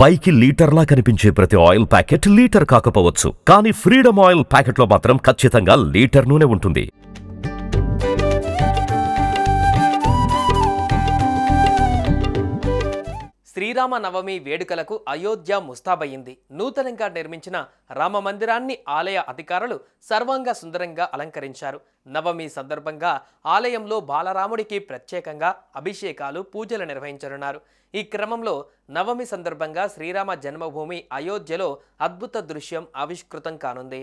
పైకి లీటర్లా కనిపించే ప్రతి ఆయిల్ ప్యాకెట్ లీటర్ కాకపోవచ్చు, కానీ ఫ్రీడమ్ ఆయిల్ ప్యాకెట్లో మాత్రం ఖచ్చితంగా లీటర్ నూనె ఉంటుంది. శ్రీరామ నవమి వేడుకలకు అయోధ్య ముస్తాబయ్యింది. నూతనంగా నిర్మించిన రామ మందిరాన్ని ఆలయ అధికారులు సర్వాంగ సుందరంగా అలంకరించారు. నవమి సందర్భంగా ఆలయంలో బాలరాముడికి ప్రత్యేకంగా అభిషేకాలు, పూజలు నిర్వహించనున్నారు. ఈ క్రమంలో నవమి సందర్భంగా శ్రీరామ జన్మభూమి అయోధ్యలో అద్భుత దృశ్యం ఆవిష్కృతం కానుంది.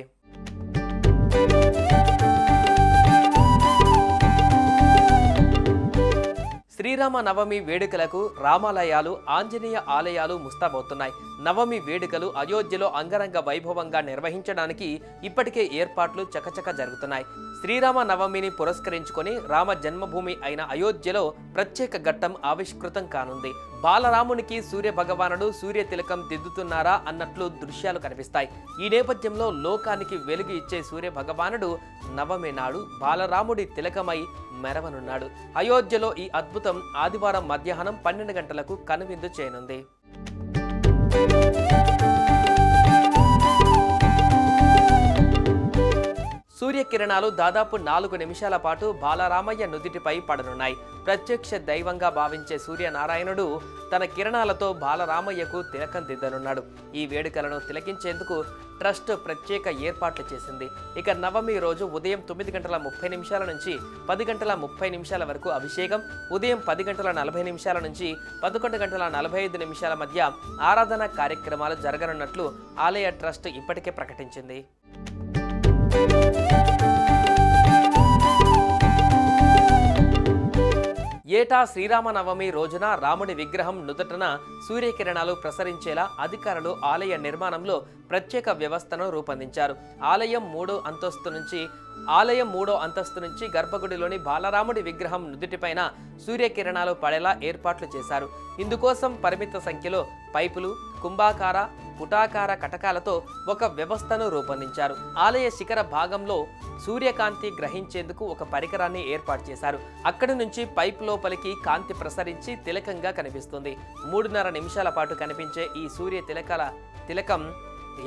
శ్రీరామ నవమి వేడుకలకు రామాలయాలు, ఆంజనేయ ఆలయాలు ముస్తాబవుతున్నాయి. నవమి వేడుకలు అయోధ్యలో అంగరంగ వైభవంగా నిర్వహించడానికి ఇప్పటికే ఏర్పాట్లు చకచక జరుగుతున్నాయి. శ్రీరామ నవమిని పురస్కరించుకొని రామ జన్మభూమి అయిన అయోధ్యలో ప్రత్యేక ఘట్టం ఆవిష్కృతం కానుంది. బాలరామునికి సూర్య భగవానుడు సూర్య తిలకం దిద్దుతున్నారా అన్నట్లు దృశ్యాలు కనిపిస్తాయి. ఈ నేపథ్యంలో లోకానికి వెలుగు ఇచ్చే సూర్య భగవానుడు నవమి నాడు బాలరాముడి తిలకమై మెరవనున్నాడు. అయోధ్యలో ఈ అద్భుతం ఆదివారం మధ్యాహ్నం 12 గంటలకు కనువిందు చేయనుంది. సూర్యకిరణాలు దాదాపు 4 నిమిషాల పాటు బాలరామయ్య నుదిటిపై పడనున్నాయి. ప్రత్యక్ష దైవంగా భావించే సూర్యనారాయణుడు తన కిరణాలతో బాలరామయ్యకు తిలకం దిద్దనున్నాడు. ఈ వేడుకలను తిలకించేందుకు ట్రస్ట్ ప్రత్యేక ఏర్పాట్లు చేసింది. ఇక నవమి రోజు ఉదయం 9:30 నుంచి 10:30 వరకు అభిషేకం, ఉదయం 10:40 నుంచి 11:45 మధ్య ఆరాధన కార్యక్రమాలు జరగనున్నట్లు ఆలయ ట్రస్ట్ ఇప్పటికే ప్రకటించింది. ఏటా శ్రీరామనవమి రోజున రాముడి విగ్రహం నుదుటన సూర్యకిరణాలు ప్రసరించేలా అధికారులు ఆలయ నిర్మాణంలో ప్రత్యేక వ్యవస్థను రూపొందించారు. ఆలయం మూడో అంతస్తు నుంచి గర్భగుడిలోని బాలరాముడి విగ్రహం నుదుటిపైన సూర్యకిరణాలు పడేలా ఏర్పాట్లు చేశారు. ఇందుకోసం పరిమిత సంఖ్యలో పైపులు, కుంభాకార, పుటాకార కటకాలతో ఒక వ్యవస్థను రూపొందించారు. ఆలయ శిఖర భాగంలో సూర్యకాంతి గ్రహించేందుకు ఒక పరికరాన్ని ఏర్పాటు చేశారు. అక్కడి నుంచి పైప్ లోపలికి కాంతి ప్రసరించి తిలకంగా కనిపిస్తుంది. 3.5 నిమిషాల పాటు కనిపించే ఈ సూర్య తిలకం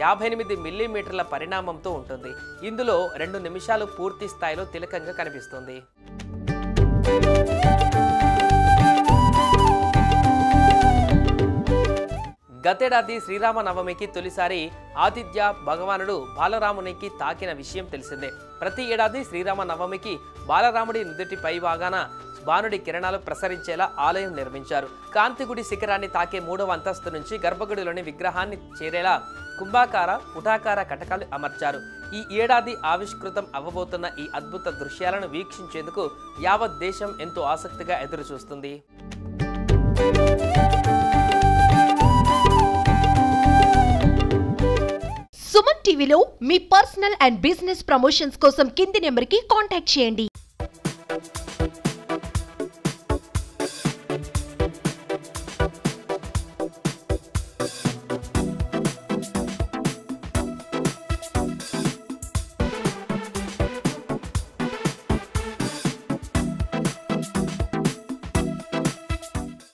58 మిల్లీమీటర్ల పరిణామంతో ఉంటుంది. ఇందులో 2 నిమిషాలు పూర్తి స్థాయిలో తిలకంగా కనిపిస్తుంది. గతేడాది శ్రీరామనవమికి తొలిసారి ఆదిత్య భగవానుడు బాలరామునికి తాకిన విషయం తెలిసిందే. ప్రతి ఏడాది శ్రీరామనవమికి బాలరాముడి నుదుటి పై భాగాన బాణుడి కిరణాలు ప్రసరించేలా ఆలయం నిర్మించారు. కాంతిగుడి శిఖరాన్ని తాకే 3వ అంతస్తు నుంచి గర్భగుడిలోని విగ్రహాన్ని చేరేలా కుంభాకార, పుటాకార కటకాలు అమర్చారు. ఈ ఏడాది ఆవిష్కృతం అవ్వబోతున్న ఈ అద్భుత దృశ్యాలను వీక్షించేందుకు యావత్ దేశం ఎంతో ఆసక్తిగా ఎదురు చూస్తుంది. సుమన్ టీవీలో మీ పర్సనల్ అండ్ బిజినెస్ ప్రమోషన్స్ కోసం కింది నెంబర్కి కాంటాక్ట్ చేయండి.